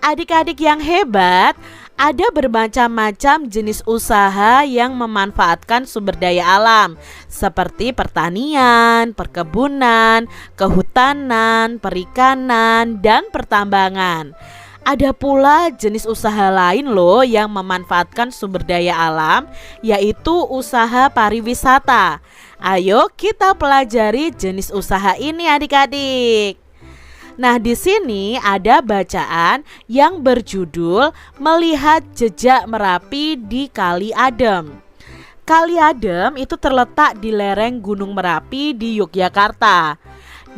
Adik-adik yang hebat, ada bermacam-macam jenis usaha yang memanfaatkan sumber daya alam seperti pertanian, perkebunan, kehutanan, perikanan, dan pertambangan. Ada pula jenis usaha lain loh yang memanfaatkan sumber daya alam, yaitu usaha pariwisata. Ayo kita pelajari jenis usaha ini adik-adik. Nah, di sini ada bacaan yang berjudul Melihat Jejak Merapi di Kali Adem. Kali Adem itu terletak di lereng Gunung Merapi di Yogyakarta.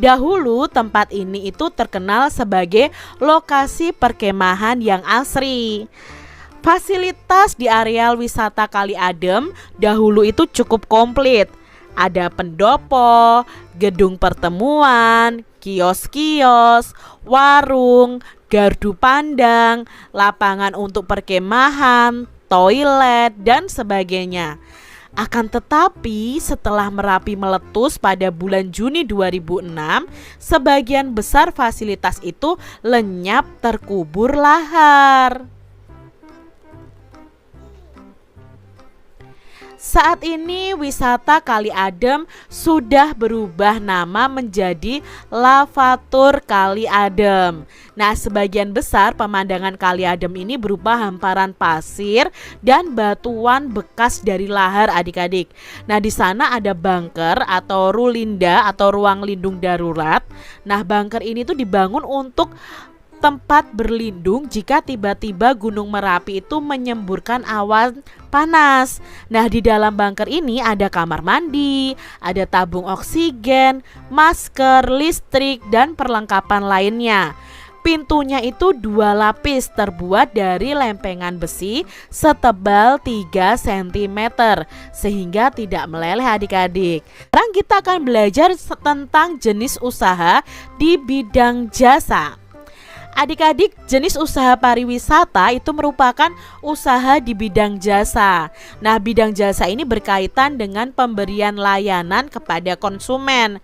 Dahulu tempat ini itu terkenal sebagai lokasi perkemahan yang asri. Fasilitas di areal wisata Kali Adem dahulu itu cukup komplit. Ada pendopo, gedung pertemuan, kios-kios, warung, gardu pandang, lapangan untuk perkemahan, toilet, dan sebagainya. Akan tetapi setelah Merapi meletus pada bulan Juni 2006, sebagian besar fasilitas itu lenyap terkubur lahar. Saat ini wisata Kali Adem sudah berubah nama menjadi Lavatur Kali Adem. Nah, sebagian besar pemandangan Kali Adem ini berupa hamparan pasir dan batuan bekas dari lahar adik-adik. Nah, di sana ada bunker atau rulinda atau ruang lindung darurat. Nah, bunker ini tuh dibangun untuk tempat berlindung jika tiba-tiba Gunung Merapi itu menyemburkan awan panas. Nah, di dalam bunker ini ada kamar mandi, ada tabung oksigen, masker, listrik, dan perlengkapan lainnya. Pintunya itu 2 lapis terbuat dari lempengan besi setebal 3 cm sehingga tidak meleleh adik-adik. Sekarang kita akan belajar tentang jenis usaha di bidang jasa. Adik-adik, jenis usaha pariwisata itu merupakan usaha di bidang jasa. Nah, bidang jasa ini berkaitan dengan pemberian layanan kepada konsumen.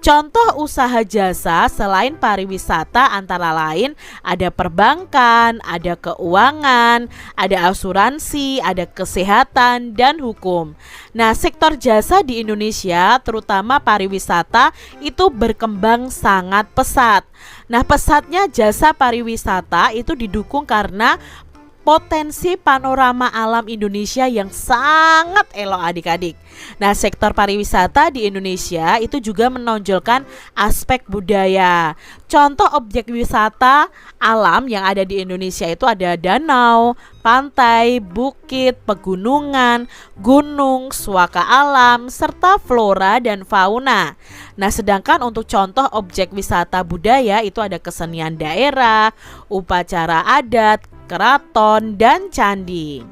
Contoh usaha jasa selain pariwisata antara lain ada perbankan, ada keuangan, ada asuransi, ada kesehatan, dan hukum. Nah, sektor jasa di Indonesia terutama pariwisata itu berkembang sangat pesat. Nah, pesatnya jasa pariwisata itu didukung karena potensi panorama alam Indonesia yang sangat elok adik-adik. Nah, sektor pariwisata di Indonesia itu juga menonjolkan aspek budaya. Contoh objek wisata alam yang ada di Indonesia itu ada danau, pantai, bukit, pegunungan, gunung, suaka alam, serta flora dan fauna. Nah, sedangkan untuk contoh objek wisata budaya itu ada kesenian daerah, upacara adat, keraton, dan candi.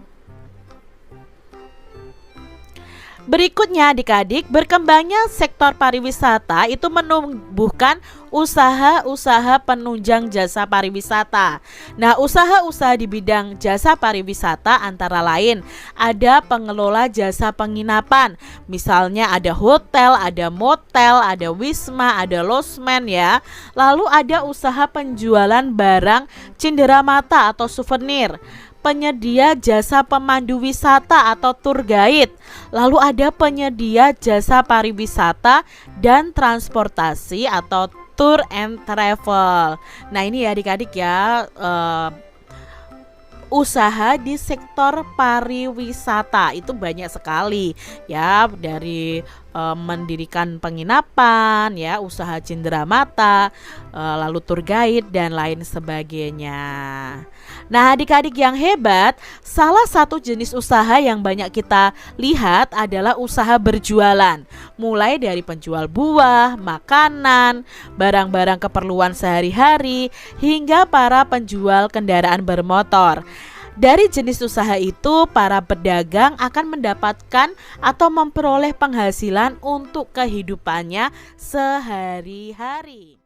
Berikutnya adik-adik, berkembangnya sektor pariwisata itu menumbuhkan usaha-usaha penunjang jasa pariwisata. Nah, usaha-usaha di bidang jasa pariwisata antara lain ada pengelola jasa penginapan. Misalnya ada hotel, ada motel, ada wisma, ada losmen ya. Lalu ada usaha penjualan barang cenderamata atau souvenir, penyedia jasa pemandu wisata atau tour guide. Lalu ada penyedia jasa pariwisata dan transportasi atau tour and travel. Nah, ini ya adik-adik ya, usaha di sektor pariwisata itu banyak sekali ya, dari mendirikan penginapan ya, usaha cenderamata, lalu tour guide dan lain sebagainya. Nah, adik-adik yang hebat, salah satu jenis usaha yang banyak kita lihat adalah usaha berjualan. Mulai dari penjual buah, makanan, barang-barang keperluan sehari-hari, hingga para penjual kendaraan bermotor. Dari jenis usaha itu, para pedagang akan mendapatkan atau memperoleh penghasilan untuk kehidupannya sehari-hari.